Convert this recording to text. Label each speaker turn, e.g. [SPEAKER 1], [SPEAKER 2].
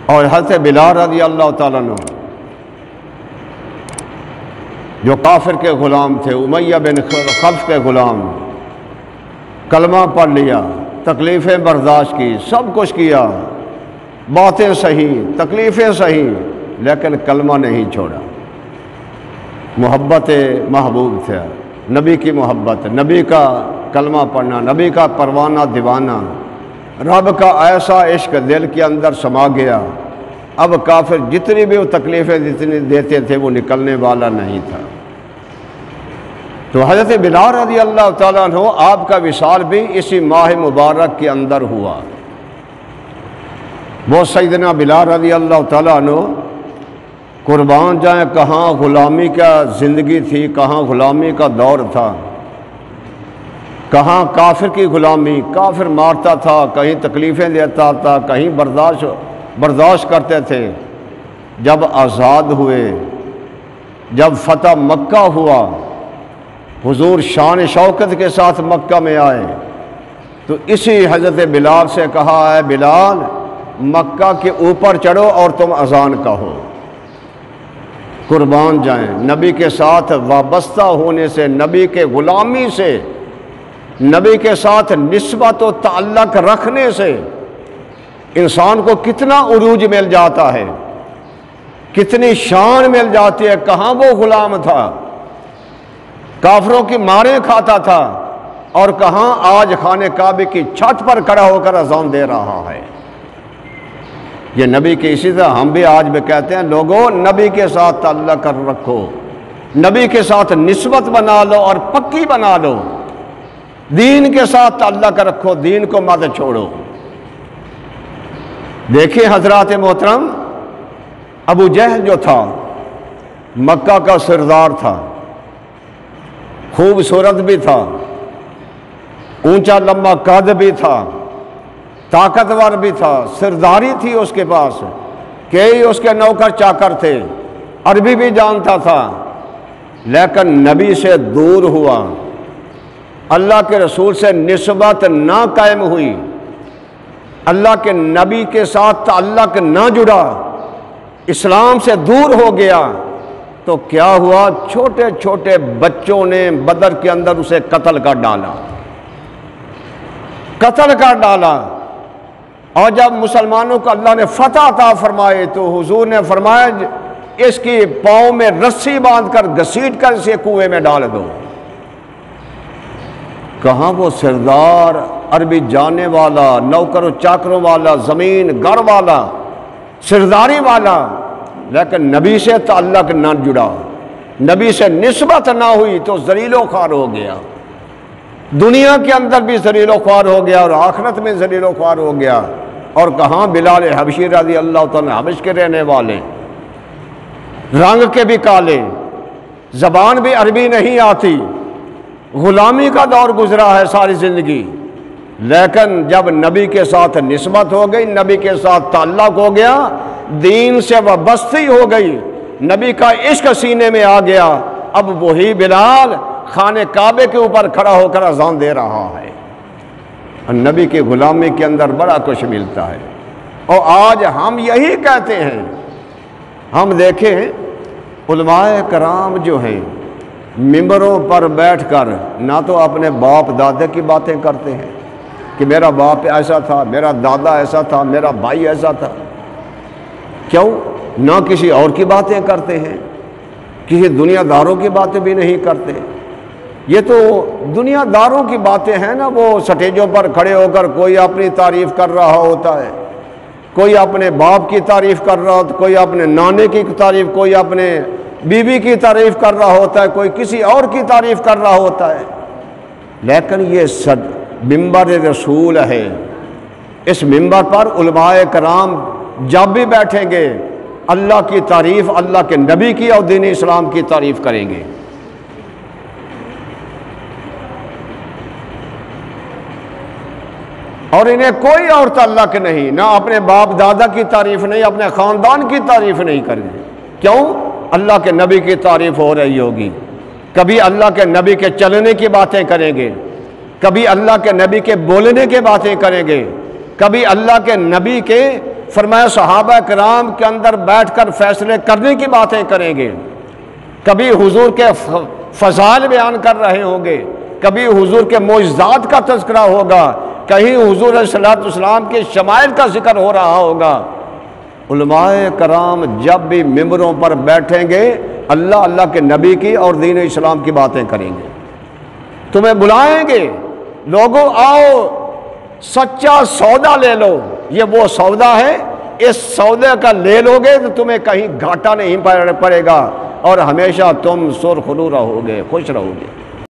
[SPEAKER 1] اور حضرت بلال رضی اللہ تعالیٰ عنہ جو کافر کے غلام تھے، امیہ بن خلف کے غلام، کلمہ پڑھ لیا، تکلیفیں برداشت کی، سب کچھ کیا، باتیں صحیح، تکلیفیں صحیح، لیکن کلمہ نہیں چھوڑا۔ محبت محبوب تھا، نبی کی محبت، نبی کا کلمہ پڑھنا، نبی کا پروانہ دیوانہ، رب کا ایسا عشق دل کے اندر سما گیا، اب کافر جتنی بھی وہ تکلیفیں جتنی دیتے تھے وہ نکلنے والا نہیں تھا۔ تو حضرت بلال رضی اللہ تعالیٰ عنہ آپ کا وصال بھی اسی ماہ مبارک کے اندر ہوا۔ وہ سیدنا بلال رضی اللہ تعالیٰ عنہ قربان جائیں کہاں غلامی کا زندگی تھی، کہاں غلامی کا دور تھا، کہاں کافر کی غلامی، کافر مارتا تھا، کہیں تکلیفیں دیتا تھا، کہیں برداشت کرتے تھے۔ جب آزاد ہوئے، جب فتح مکہ ہوا، حضور شان شوکت کے ساتھ مکہ میں آئے، تو اسی حضرت بلال سے کہا ہے بلال مکہ کے اوپر چڑھو اور تم اذان کہو۔ قربان جائیں، نبی کے ساتھ وابستہ ہونے سے، نبی کے غلامی سے، نبی کے ساتھ نسبت و تعلق رکھنے سے انسان کو کتنا عروج مل جاتا ہے، کتنی شان مل جاتی ہے۔ کہاں وہ غلام تھا، کافروں کی ماریں کھاتا تھا، اور کہاں آج خانہ کعبے کی چھت پر کھڑا ہو کر اذان دے رہا ہے۔ یہ نبی کے، اسی طرح ہم بھی آج بھی کہتے ہیں لوگوں نبی کے ساتھ تعلق کر رکھو، نبی کے ساتھ نسبت بنا لو اور پکی بنا لو، دین کے ساتھ تعلق رکھو، دین کو مت چھوڑو۔ دیکھیں حضرات محترم، ابو جہل جو تھا مکہ کا سردار تھا، خوبصورت بھی تھا، اونچا لمبا قد بھی تھا، طاقتور بھی تھا، سرداری تھی اس کے پاس، کئی اس کے نوکر چاکر تھے، عربی بھی جانتا تھا، لیکن نبی سے دور ہوا، اللہ کے رسول سے نسبت نہ قائم ہوئی، اللہ کے نبی کے ساتھ تعلق نہ جڑا، اسلام سے دور ہو گیا، تو کیا ہوا؟ چھوٹے چھوٹے بچوں نے بدر کے اندر اسے قتل کر ڈالا، قتل کر ڈالا۔ اور جب مسلمانوں کو اللہ نے فتح عطا فرمائے تو حضور نے فرمایا اس کی پاؤں میں رسی باندھ کر گھسیٹ کر اسے کنویں میں ڈال دو۔ کہاں وہ سردار، عربی جاننے والا، نوکر و چاکروں والا، زمین گھر والا، سرداری والا، لیکن نبی سے تعلق نہ جڑا، نبی سے نسبت نہ ہوئی تو ذلیل و خوار ہو گیا، دنیا کے اندر بھی ذلیل و خوار ہو گیا اور آخرت میں ذلیل و خوار ہو گیا۔ اور کہاں بلال حبشی رضی اللہ تعالیٰ حبش کے رہنے والے، رنگ کے بھی کالے، زبان بھی عربی نہیں آتی، غلامی کا دور گزرا ہے ساری زندگی، لیکن جب نبی کے ساتھ نسبت ہو گئی، نبی کے ساتھ تعلق ہو گیا، دین سے وابستگی ہو گئی، نبی کا عشق سینے میں آ گیا، اب وہی بلال خانہ کعبے کے اوپر کھڑا ہو کر اذان دے رہا ہے۔ نبی کی غلامی کے اندر بڑا کچھ ملتا ہے، اور آج ہم یہی کہتے ہیں۔ ہم دیکھیں علماء کرام جو ہیں ممبروں پر بیٹھ کر نہ تو اپنے باپ دادے کی باتیں کرتے ہیں کہ میرا باپ ایسا تھا، میرا دادا ایسا تھا، میرا بھائی ایسا تھا، کیوں؟ نہ کسی اور کی باتیں کرتے ہیں، کسی دنیا داروں کی باتیں بھی نہیں کرتے۔ یہ تو دنیا داروں کی باتیں ہیں نا، وہ سٹیجوں پر کھڑے ہو کر کوئی اپنی تعریف کر رہا ہوتا ہے، کوئی اپنے باپ کی تعریف کر رہا ہوتا ہے، کوئی اپنے نانے کی تعریف، کوئی اپنے بیوی کی تعریف کر رہا ہوتا ہے، کوئی کسی اور کی تعریف کر رہا ہوتا ہے، لیکن یہ منبر رسول ہے۔ اس منبر پر علماء کرام جب بھی بیٹھیں گے اللہ کی تعریف، اللہ کے نبی کی اور دین اسلام کی تعریف کریں گے۔ اور انہیں کوئی اور تعلق نہیں، نہ اپنے باپ دادا کی تعریف نہیں، اپنے خاندان کی تعریف نہیں کریں گے۔ کیوں؟ اللہ کے نبی کی تعریف ہو رہی ہوگی، کبھی اللہ کے نبی کے چلنے کی باتیں کریں گے، کبھی اللہ کے نبی کے بولنے کی باتیں کریں گے، کبھی اللہ کے نبی کے فرمایا صحابہ کرام کے اندر بیٹھ کر فیصلے کرنے کی باتیں کریں گے، کبھی حضور کے فضائل بیان کر رہے ہوں گے، کبھی حضور کے معجزات کا تذکرہ ہوگا، کہیں حضور علیہ السلام کے شمائل کا ذکر ہو رہا ہوگا۔ علماء کرام جب بھی ممبروں پر بیٹھیں گے اللہ اللہ کے نبی کی اور دین اسلام کی باتیں کریں گے، تمہیں بلائیں گے، لوگوں آؤ سچا سودا لے لو، یہ وہ سودا ہے، اس سودے کا لے لو گے تو تمہیں کہیں گھاٹا نہیں پڑے گا اور ہمیشہ تم سرخرو رہو گے، خوش رہو گے۔